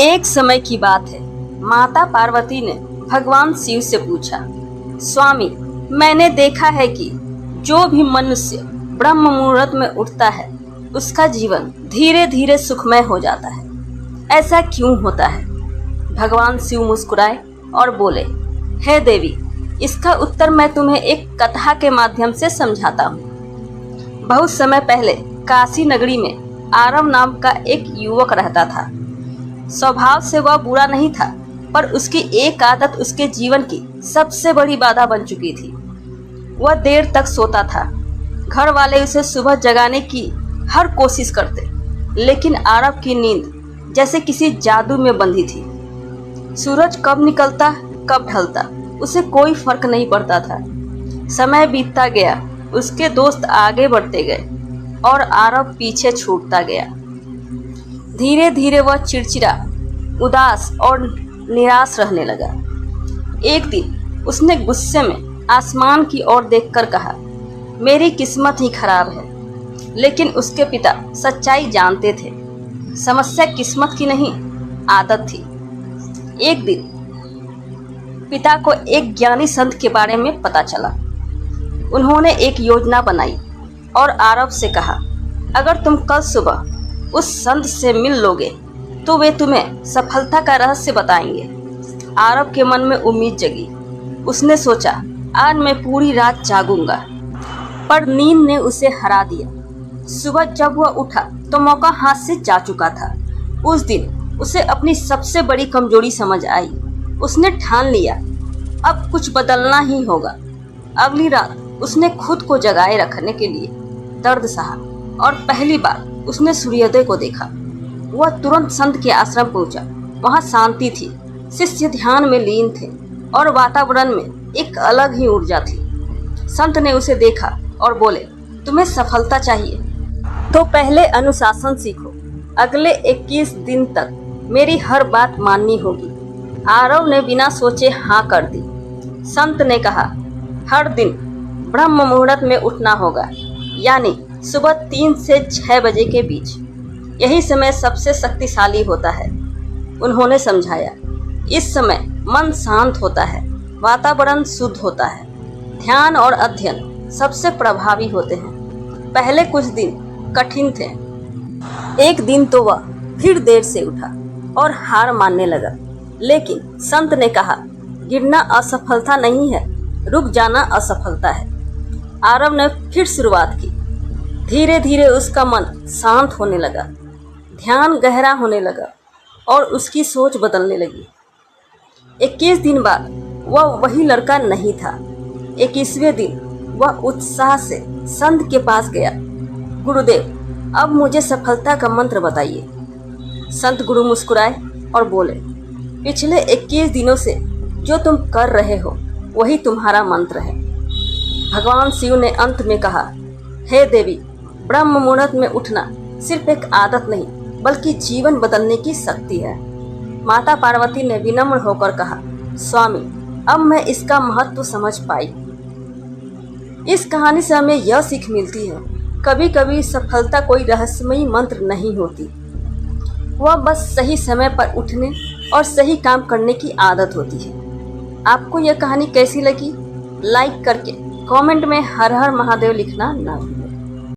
एक समय की बात है। माता पार्वती ने भगवान शिव से पूछा, स्वामी, मैंने देखा है कि जो भी मनुष्य ब्रह्म मुहूर्त में उठता है उसका जीवन धीरे धीरे सुखमय हो जाता है। ऐसा क्यों होता है? भगवान शिव मुस्कुराए और बोले, हे देवी, इसका उत्तर मैं तुम्हें एक कथा के माध्यम से समझाता हूँ। बहुत समय पहले काशी नगरी में आरव नाम का एक युवक रहता था। स्वभाव से वह बुरा नहीं था, पर उसकी एक आदत उसके जीवन की सबसे बड़ी बाधा बन चुकी थी। वह देर तक सोता था। घर वाले उसे सुबह जगाने की हर कोशिश करते, लेकिन आरव की नींद जैसे किसी जादू में बंधी थी। सूरज कब निकलता कब ढलता उसे कोई फर्क नहीं पड़ता था। समय बीतता गया, उसके दोस्त आगे बढ़ते गए और आरव पीछे छूटता गया। धीरे धीरे वह चिड़चिड़ा, उदास और निराश रहने लगा। एक दिन उसने गुस्से में आसमान की ओर देखकर कहा, मेरी किस्मत ही खराब है। लेकिन उसके पिता सच्चाई जानते थे। समस्या किस्मत की नहीं, आदत थी। एक दिन पिता को एक ज्ञानी संत के बारे में पता चला। उन्होंने एक योजना बनाई और आरव से कहा, अगर तुम कल सुबह उस संत से मिल लोगे तो वे तुम्हें सफलता का रहस्य बताएंगे। आरव के मन में उम्मीद जगी। उसने सोचा, आज मैं पूरी रात जागूंगा। पर नींद ने उसे हरा दिया। सुबह जब वह उठा तो मौका हाथ से जा चुका था। उस दिन उसे अपनी सबसे बड़ी कमजोरी समझ आई। उसने ठान लिया, अब कुछ बदलना ही होगा। अगली रात उसने खुद को जगाए रखने के लिए दर्द सहा और पहली बार उसने सूर्योदय को देखा। वह तुरंत संत के आश्रम पहुंचा। वहां शांति थी, शिष्य ध्यान में लीन थे और वातावरण में एक अलग ही ऊर्जा थी। संत ने उसे देखा और बोले, तुम्हें सफलता चाहिए तो पहले अनुशासन सीखो। अगले 21 दिन तक मेरी हर बात माननी होगी। आरव ने बिना सोचे हाँ कर दी। संत ने कहा, हर दिन ब्रह्म मुहूर्त में उठना होगा, यानी सुबह 3 से 6 बजे के बीच। यही समय सबसे शक्तिशाली होता है। उन्होंने समझाया, इस समय मन शांत होता है, वातावरण शुद्ध होता है, ध्यान और अध्ययन सबसे प्रभावी होते हैं। पहले कुछ दिन कठिन थे। एक दिन तो वह फिर देर से उठा और हार मानने लगा। लेकिन संत ने कहा, गिरना असफलता नहीं है, रुक जाना असफलता है। आरव ने फिर शुरुआत की। धीरे धीरे उसका मन शांत होने लगा, ध्यान गहरा होने लगा और उसकी सोच बदलने लगी। 21 दिन बाद वह वही लड़का नहीं था। 21वें दिन वह उत्साह से संत के पास गया। गुरुदेव, अब मुझे सफलता का मंत्र बताइए। संत गुरु मुस्कुराए और बोले, पिछले 21 दिनों से जो तुम कर रहे हो वही तुम्हारा मंत्र है। भगवान शिव ने अंत में कहा, हे देवी, ब्रह्म मुहूर्त में उठना सिर्फ एक आदत नहीं बल्कि जीवन बदलने की शक्ति है। माता पार्वती ने विनम्र होकर कहा, स्वामी, अब मैं इसका महत्व समझ पाई। इस कहानी से हमें यह सीख मिलती है, कभी कभी सफलता कोई रहस्यमयी मंत्र नहीं होती, वह बस सही समय पर उठने और सही काम करने की आदत होती है। आपको यह कहानी कैसी लगी? लाइक करके कमेंट में हर हर महादेव लिखना ना भूलें।